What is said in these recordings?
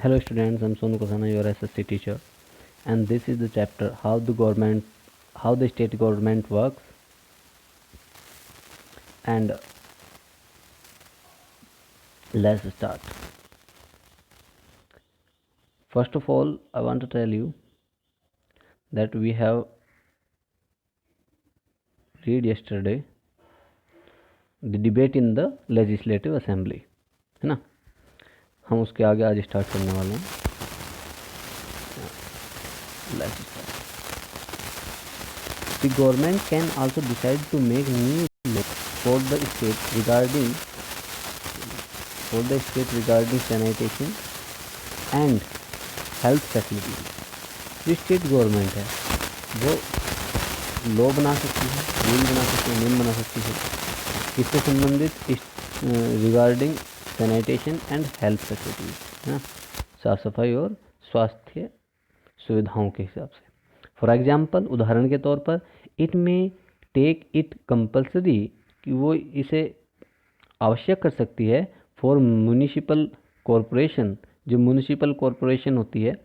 Hello students, I'm Sonu Kosana, your SSC teacher, and this is the chapter how the state government works. And let's start. First of all, I want to tell you that we have read yesterday the debate in the legislative assembly, है ना. हम उसके आगे आज start करने वाले हैं. Let's start. The government can also decide to make new laws for the state regarding sanitation and health facilities. जो स्टेट गवर्नमेंट है वो लॉ बना सकती है, रूल बना सकती है, नियम बना सकती है किससे संबंधित, regarding sanitation and health facilities, है ना, साफ सफाई और स्वास्थ्य सुविधाओं के हिसाब से. फॉर एग्जाम्पल, उदाहरण के तौर पर, इट में टेक इट कंपल्सरी, कि वो इसे आवश्यक कर सकती है फॉर म्यूनिसिपल कॉरपोरेशन, जो म्यूनिसिपल कॉरपोरेशन होती है,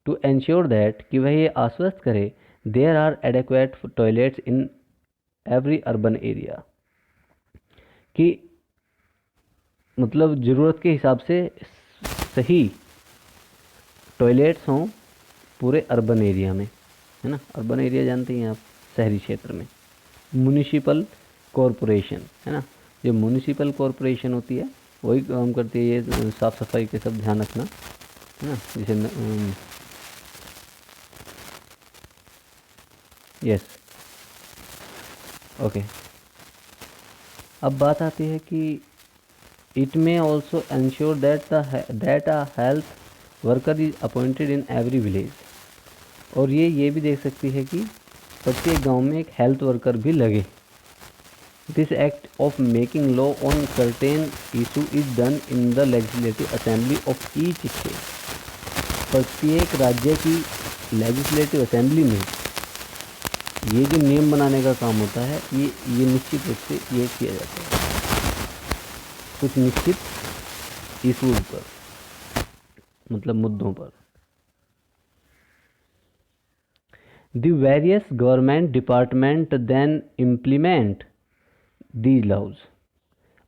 टू एंश्योर दैट, कि वह ये आश्वस्त करे, there are adequate toilets in every urban area, कि मतलब ज़रूरत के हिसाब से सही टॉयलेट्स हों पूरे अर्बन एरिया में, है ना. अर्बन एरिया जानते हैं आप, शहरी क्षेत्र में. म्यूनिसिपल कॉरपोरेशन, है ना, जो म्यूनिसिपल कॉरपोरेशन होती है वही काम करती है ये साफ़ सफाई के सब ध्यान रखना, है ना. जैसे यस, ओके. अब बात आती है कि इट में also ensure that a health worker is appointed in every village, और ये भी देख सकती है कि प्रत्येक गांव में एक हेल्थ वर्कर भी लगे. This act of making law on certain issue is done in the legislative assembly of each state. प्रत्येक राज्य की लेजिस्लेटिव असेंबली में ये जो नियम बनाने का काम होता है ये निश्चित रूप से ये किया जाता है कुछ निश्चित इशूज पर, मतलब मुद्दों पर. The various government department then implement these laws,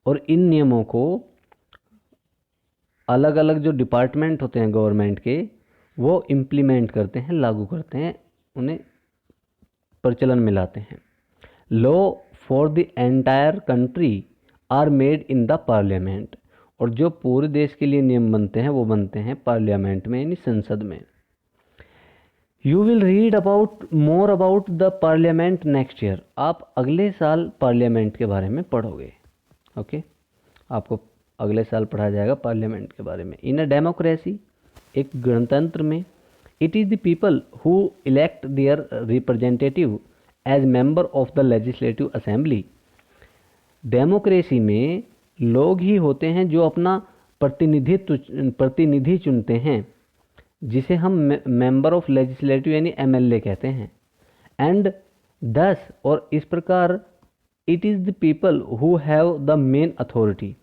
और इन नियमों को अलग अलग जो डिपार्टमेंट होते हैं गवर्नमेंट के वो इम्प्लीमेंट करते हैं, लागू करते हैं, उन्हें प्रचलन में लाते हैं. Law for the entire country are made in the parliament, और जो पूरे देश के लिए नियम बनते हैं वो बनते हैं पार्लियामेंट में, यानी संसद में. You will read more about the parliament next year. आप अगले साल पार्लियामेंट के बारे में पढ़ोगे. ओके, आपको अगले साल पढ़ाया जाएगा पार्लियामेंट के बारे में. इन अ डेमोक्रेसी, एक गणतंत्र में, it is the people who elect their representative as member of the legislative assembly. Democracy में लोग ही होते हैं जो अपना प्रतिनिधि चुनते हैं, जिसे हम मेंबर ऑफ लेजिस्लेटिव यानी एमएलए कहते हैं. एंड दस, और इस प्रकार, it is the people who have the main authority.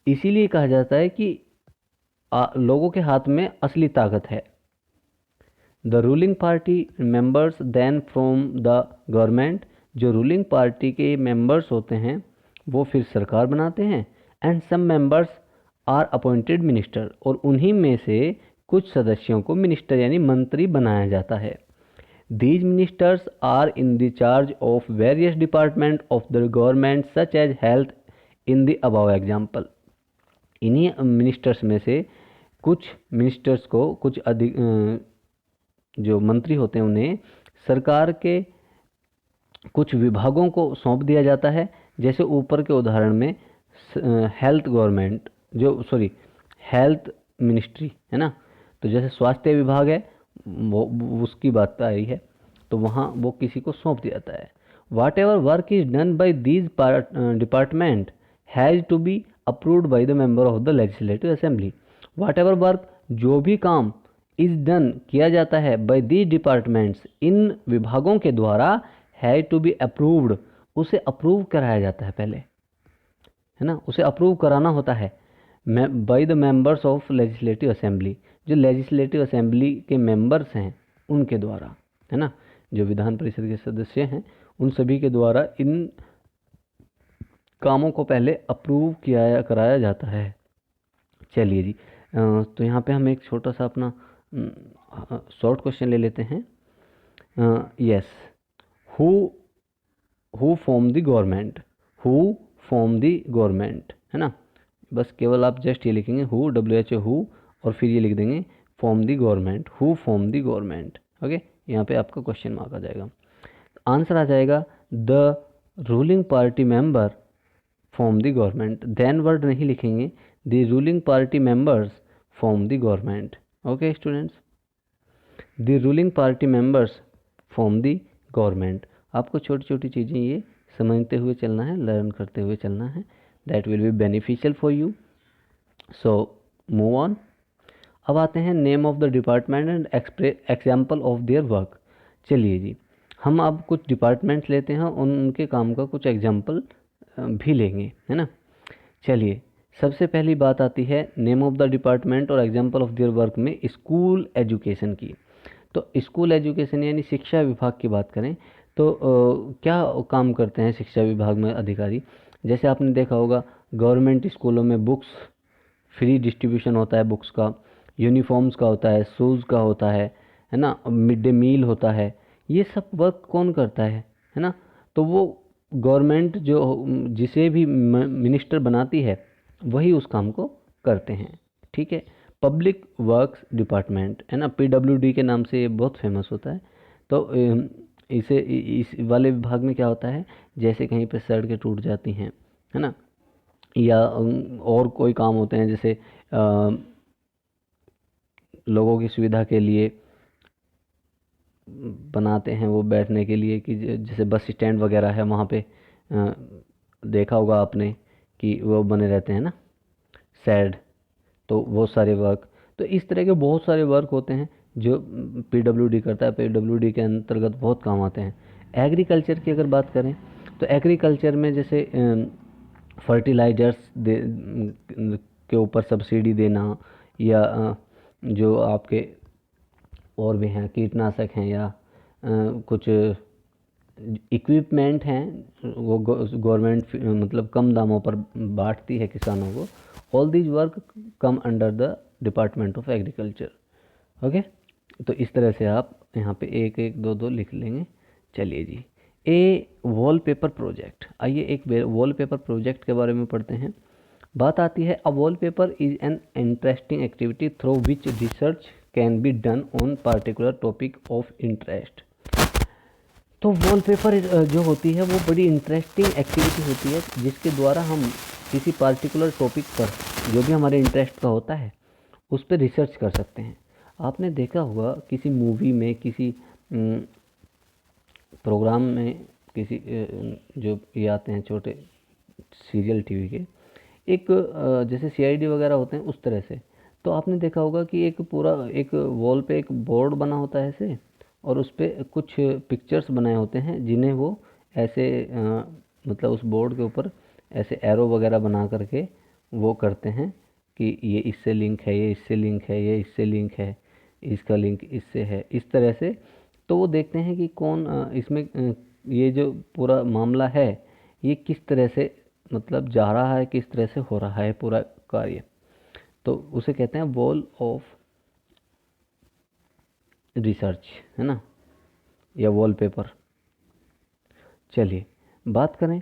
इसीलिए कहा जाता है कि लोगों के हाथ में असली ताकत है. The ruling party members then from the government, जो रूलिंग पार्टी के मेंबर्स होते हैं वो फिर सरकार बनाते हैं. And some members are appointed minister, और उन्हीं में से कुछ सदस्यों को मिनिस्टर यानी मंत्री बनाया जाता है. These ministers are in the charge of various department of the government such as health in the above example. इन्हीं मिनिस्टर्स में से कुछ मिनिस्टर्स को, कुछ जो मंत्री होते हैं उन्हें सरकार के कुछ विभागों को सौंप दिया जाता है. जैसे ऊपर के उदाहरण में हेल्थ गवर्नमेंट, हेल्थ मिनिस्ट्री, है ना. तो जैसे स्वास्थ्य विभाग है वो उसकी बात आई है, तो वहाँ वो किसी को सौंप दिया जाता है. Whatever work is done by these department has to be approved by the member of the legislative assembly. Whatever work, जो भी काम इज डन किया जाता है बाई दीज डिपार्टमेंट्स, इन विभागों के द्वारा, हैज़ टू बी अप्रूव्ड, उसे अप्रूव कराया जाता है पहले, है ना, उसे अप्रूव कराना होता है. By the members of legislative assembly, जो लेजिस्लेटिव असेंबली के मेंबर्स हैं उनके द्वारा, है ना, जो विधान परिषद के सदस्य हैं उन सभी के द्वारा इन कामों को पहले अप्रूव कराया जाता है। चलिए जी, तो यहाँ पे हम एक छोटा सा अपना शॉर्ट क्वेश्चन ले लेते हैं। Yes, who form the government, who form the government, है ना, बस केवल आप जस्ट ये लिखेंगे हु, WHO हु, और फिर ये लिख देंगे form the government, who form the government. Okay, यहाँ पे आपका क्वेश्चन मार्क आ जाएगा। आंसर आ जाएगा the ruling party member form the government. Then word नहीं लिखेंगे, the ruling party members form the government. Okay students, the ruling party members form the government. आपको छोटी छोटी चीज़ें ये समझते हुए चलना है, लर्न करते हुए चलना है, that will be beneficial for you. So move on. अब आते हैं name of the department and example of their work. चलिए जी, हम अब कुछ डिपार्टमेंट्स लेते हैं, उनके काम का कुछ एग्जाम्पल भी लेंगे, है ना। चलिए, सबसे पहली बात आती है नेम ऑफ द डिपार्टमेंट और एग्जाम्पल ऑफ देयर वर्क में स्कूल एजुकेशन की। तो स्कूल एजुकेशन यानी शिक्षा विभाग की बात करें तो क्या काम करते हैं शिक्षा विभाग में अधिकारी। जैसे आपने देखा होगा गवर्नमेंट स्कूलों में बुक्स फ्री डिस्ट्रीब्यूशन होता है, बुक्स का, यूनिफॉर्म्स का होता है, शूज़ का होता है ना, मिड डे मील होता है। ये सब वर्क कौन करता है ना, तो वो गवर्नमेंट जो जिसे भी मिनिस्टर बनाती है वही उस काम को करते हैं, ठीक है। पब्लिक वर्क्स डिपार्टमेंट, है ना, PWD के नाम से ये बहुत फेमस होता है। तो इसे इस वाले विभाग में क्या होता है, जैसे कहीं पे सड़कें टूट जाती हैं, है ना, या और कोई काम होते हैं, जैसे लोगों की सुविधा के लिए बनाते हैं वो बैठने के लिए, कि जैसे बस स्टैंड वगैरह है वहाँ पे देखा होगा आपने कि वो बने रहते हैं ना सैड, तो वो सारे वर्क। तो इस तरह के बहुत सारे वर्क होते हैं जो PWD करता है। PWD के अंतर्गत बहुत काम आते हैं। एग्रीकल्चर की अगर बात करें तो एग्रीकल्चर में जैसे फर्टिलाइजर्स के ऊपर सब्सिडी देना, या जो आपके और भी हैं कीटनाशक हैं, या कुछ इक्विपमेंट हैं वो गवर्नमेंट मतलब कम दामों पर बांटती है किसानों को। All these work come under the department of agriculture. Okay, तो इस तरह से आप यहाँ पे एक एक दो दो लिख लेंगे। चलिए जी, ए वॉलपेपर प्रोजेक्ट। आइए एक वॉलपेपर प्रोजेक्ट के बारे में पढ़ते हैं। बात आती है, अ wallpaper is an interesting activity through which research can be done on particular topic of interest. तो वॉलपेपर जो होती है वो बड़ी इंटरेस्टिंग एक्टिविटी होती है जिसके द्वारा हम किसी पार्टिकुलर टॉपिक पर जो भी हमारे इंटरेस्ट का होता है उस पर रिसर्च कर सकते हैं। आपने देखा होगा किसी मूवी में, किसी प्रोग्राम में, किसी जो ये आते हैं छोटे सीरियल टीवी के, एक जैसे CID वगैरह होते हैं उस तरह से। तो आपने देखा होगा कि एक पूरा एक वॉल पे एक बोर्ड बना होता है ऐसे, और उस पर कुछ पिक्चर्स बनाए होते हैं जिन्हें वो ऐसे मतलब उस बोर्ड के ऊपर ऐसे एरो वगैरह बना करके वो करते हैं कि ये इससे लिंक है, ये इससे लिंक है, ये इससे लिंक है, इसका लिंक इससे है, इस तरह से। तो वो देखते हैं कि कौन इसमें ये जो पूरा मामला है ये किस तरह से मतलब जा रहा है, किस तरह से हो रहा है पूरा कार्य। तो उसे कहते हैं वॉल ऑफ रिसर्च, है ना, या वॉलपेपर। चलिए बात करें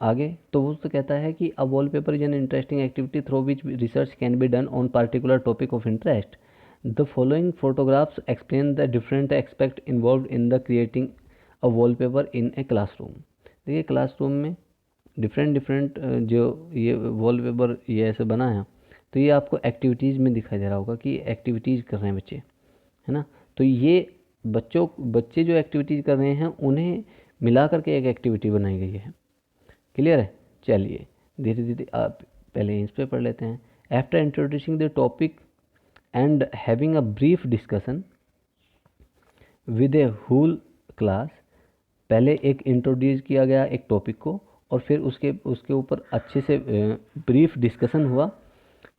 आगे, तो वो तो कहता है कि अ wallpaper is an interesting activity through which research can be done on particular topic of interest. The following photographs explain the different aspect involve in the creating a wallpaper in a classroom. देखिए classroom में different जो ये wallpaper ये ऐसे बना है, तो ये आपको एक्टिविटीज़ में दिखाई दे रहा होगा कि एक्टिविटीज़ कर रहे हैं बच्चे, है ना। तो ये बच्चे जो एक्टिविटीज़ कर रहे हैं उन्हें मिला करके एक एक्टिविटी बनाई गई है। क्लियर है। चलिए धीरे धीरे आप पहले इस पे पढ़ लेते हैं। After introducing the topic and having a brief discussion with a whole class, पहले एक इंट्रोड्यूस किया गया एक टॉपिक को और फिर उसके ऊपर अच्छे से ब्रीफ डिस्कशन हुआ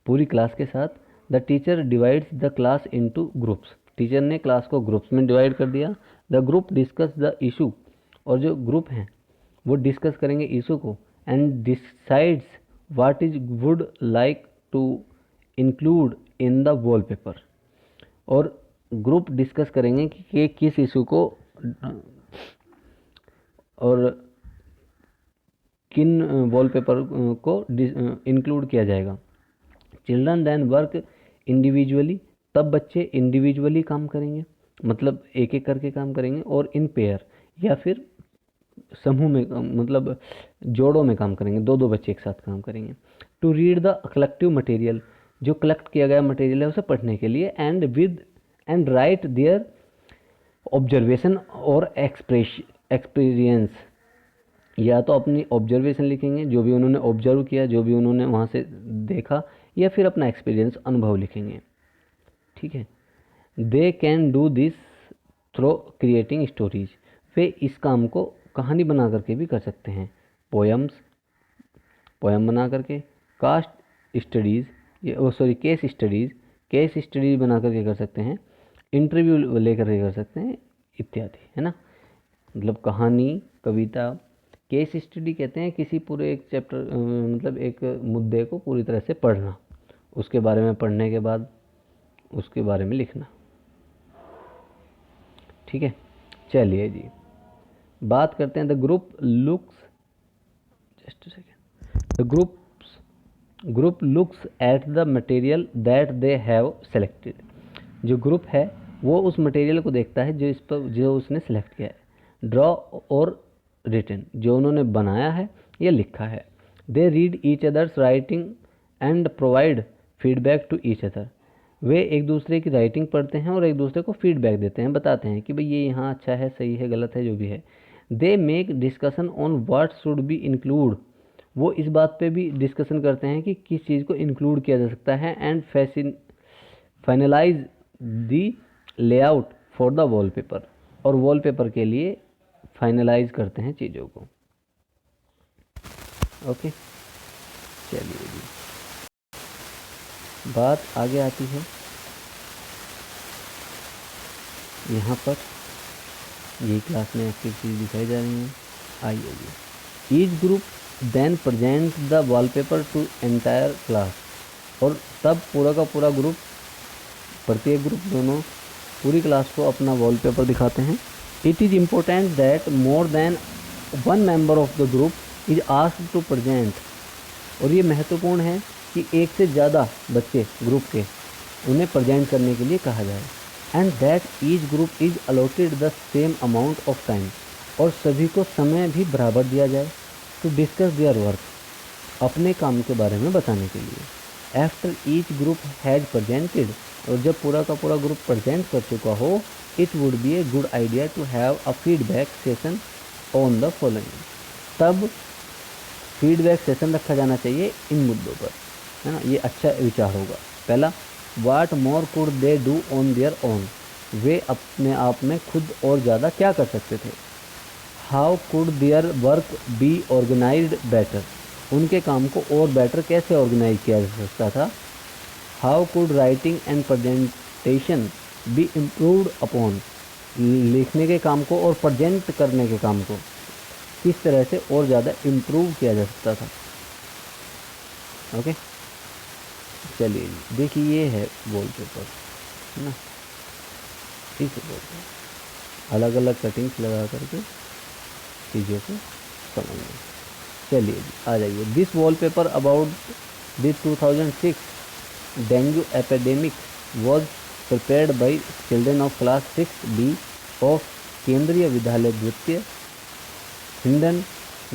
पूरी क्लास के साथ। The teacher divides the class into groups, teacher ने क्लास को ग्रुप्स में डिवाइड कर दिया। The group discuss the issue, और जो ग्रुप हैं वो डिस्कस करेंगे इशू को। And decides what is would like to include in the wallpaper, और ग्रुप डिस्कस करेंगे कि किस इशू को और किन वॉलपेपर को इंक्लूड किया जाएगा। चिल्ड्रन देन वर्क इंडिविजुअली, तब बच्चे इंडिविजुअली काम करेंगे, मतलब एक एक करके काम करेंगे, और इन पेयर या फिर समूह में, मतलब जोड़ों में काम करेंगे, दो दो बच्चे एक साथ काम करेंगे। To read the collective material, जो कलेक्ट किया गया मटेरियल है उसे पढ़ने के लिए। एंड राइट देयर ऑब्जर्वेशन और एक्सपीरियंस, या तो अपनी ऑब्जर्वेशन लिखेंगे, जो भी उन्होंने ऑब्जर्व किया, जो भी उन्होंने वहाँ से देखा, या फिर अपना एक्सपीरियंस, अनुभव लिखेंगे। ठीक है। They can do this through creating stories, वे इस काम को कहानी बना करके भी कर सकते हैं। पोयम बना करके, केस स्टडीज बना करके कर सकते हैं, इंटरव्यू लेकर के कर सकते हैं, इत्यादि, है ना। मतलब कहानी, कविता। केस स्टडी कहते हैं किसी पूरे एक चैप्टर, मतलब एक मुद्दे को पूरी तरह से पढ़ना, उसके बारे में पढ़ने के बाद उसके बारे में लिखना। ठीक है। चलिए जी, बात करते हैं the group looks, just a second, the group looks at the material that they have selected. जो ग्रुप है वो उस मटेरियल को देखता है जो उसने सेलेक्ट किया है। ड्रॉ और रिटन, जो उन्होंने बनाया है या लिखा है। They read each others writing and provide feedback to each other, वे एक दूसरे की राइटिंग पढ़ते हैं और एक दूसरे को फीडबैक देते हैं, बताते हैं कि भाई ये यहाँ अच्छा है, सही है, गलत है, जो भी है। They make discussion on what should be include, वो इस बात पे भी डिस्कशन करते हैं कि किस चीज़ को इंक्लूड किया जा सकता है। And finalise the layout for the wallpaper, और वॉलपेपर के लिए फाइनलाइज करते हैं चीज़ों को। ओके, चलिए जी, बात आगे आती है यहाँ पर, ये क्लास में एक्टिविटीज दिखाई जा रही हैं। आइए जी, each group then present the wallpaper to entire class, और तब पूरा का पूरा ग्रुप, प्रत्येक ग्रुप दोनों पूरी क्लास को अपना वॉलपेपर दिखाते हैं। It is important that more than one member of the group is asked to present, और ये महत्वपूर्ण है कि एक से ज़्यादा बच्चे ग्रुप के, उन्हें प्रेजेंट करने के लिए कहा जाए। And that each group is allotted the same amount of time, और सभी को समय भी बराबर दिया जाए। टू डिस्कस देयर वर्क, अपने काम के बारे में बताने के लिए। After each group has presented, और जब पूरा का पूरा ग्रुप प्रेजेंट कर चुका हो, it would be a good idea to have a feedback session on the following, तब फीडबैक सेशन रखा जाना चाहिए इन मुद्दों पर, है ना। ये अच्छा विचार होगा। पहला, what more could they do on their own, वे अपने आप में खुद और ज़्यादा क्या कर सकते थे। How could their work be organised better, उनके काम को और बेटर कैसे ऑर्गेनाइज किया जा सकता था। How could writing and presentation be improved upon, लिखने के काम को और प्रेजेंट करने के काम को किस तरह से और ज़्यादा इम्प्रूव किया जा सकता था। ओके, चलिए देखिए, ये है वॉलपेपर, है ना। ठीक है, अलग अलग कटिंग्स लगा करके चीज़ों को समझना। चलिए जी, आ जाइए। This wallpaper about the 2006 dengue epidemic was prepared by children of class 6B of केंद्रीय विद्यालय द्वितीय, हिंडन,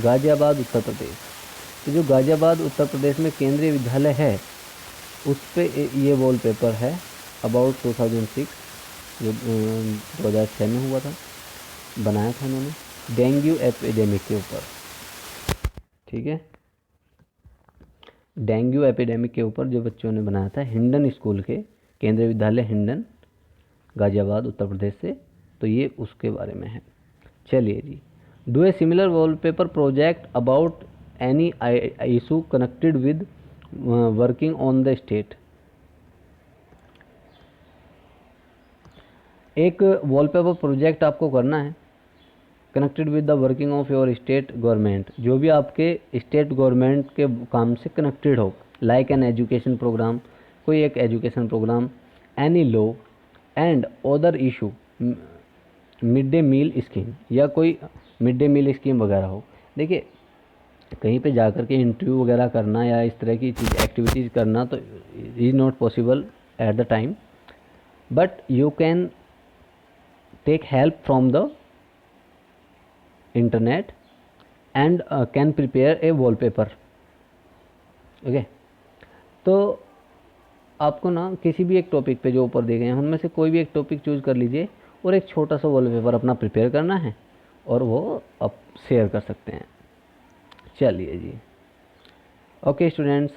गाजियाबाद, उत्तर प्रदेश। तो जो गाजियाबाद उत्तर प्रदेश में केंद्रीय विद्यालय है, उस पे ये वॉलपेपर है अबाउट 2006, जो 2006 में हुआ था, बनाया था उन्होंने, डेंगू एपिडेमिक के ऊपर। ठीक है, डेंगू एपिडेमिक के ऊपर जो बच्चों ने बनाया था, हिंडन स्कूल के, केंद्रीय विद्यालय हिंडन, गाजियाबाद, उत्तर प्रदेश से, तो ये उसके बारे में है। चलिए जी, do a similar wallpaper project about any issue connected with working on the state. एक वॉलपेपर प्रोजेक्ट आपको करना है connected with the working of your state government, जो भी आपके स्टेट गवर्नमेंट के काम से कनेक्टेड हो, लाइक एन एजुकेशन प्रोग्राम, कोई एक education programme, any law and other issue, mid day meal scheme या कोई मिड डे मील स्कीम वगैरह हो। देखिए कहीं पे जाकर के इंटरव्यू वगैरह करना या इस तरह की चीज़ एक्टिविटीज़ करना तो is not possible at the time, but you can take help from the internet and can prepare a wallpaper. Okay, तो आपको ना किसी भी एक टॉपिक पे जो ऊपर दिए गए हैं उनमें से कोई भी एक टॉपिक चूज़ कर लीजिए और एक छोटा सा वॉलपेपर अपना प्रिपेयर करना है और वो आप शेयर कर सकते हैं। चलिए जी, okay students,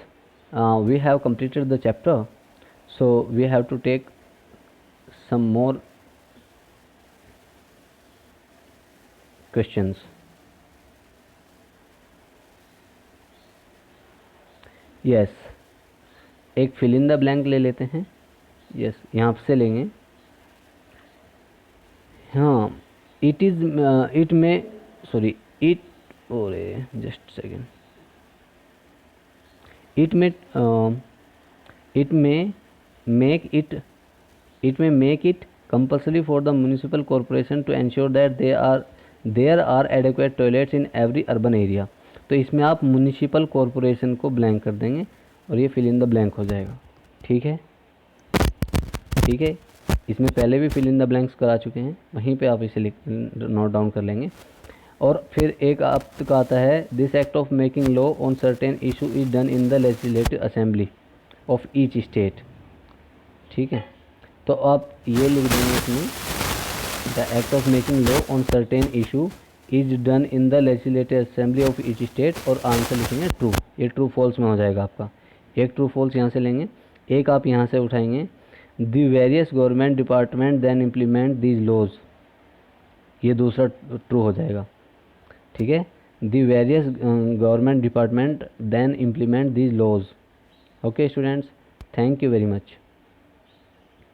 we have completed the chapter, so we have to take some more questions. yes, एक फिल इन द ब्लैंक ले लेते हैं। यस, यहाँ से लेंगे। हाँ, इट इज़ इट में सॉरी इट ओरे जस्ट सेकेंड, इट में इट में make it compulsory for the municipal corporation to ensure that there are adequate toilets in every urban area। तो इसमें आप म्यूनिसिपल कॉरपोरेशन को ब्लैंक कर देंगे और ये फिल इन द ब्लैंक हो जाएगा। ठीक है, ठीक है, इसमें पहले भी फिल इन द ब्लैंक्स करा चुके हैं, वहीं पे आप इसे नोट डाउन कर लेंगे। और फिर एक आपका आता है, this act of making law on certain issue is done in the legislative assembly of each state. ठीक है, तो आप ये लिख देंगे इसमें, the act of making law on certain issue is done in the legislative assembly of each state, और answer लिखेंगे ट्रू। ये ट्रू फॉल्स में हो जाएगा आपका। एक ट्रू फॉल्स यहाँ से लेंगे, एक आप यहाँ से उठाएंगे, the various government department then implement these laws, ये दूसरा ट्रू हो जाएगा। ठीक है, the various government department then implement these laws. Okay students, thank you very much.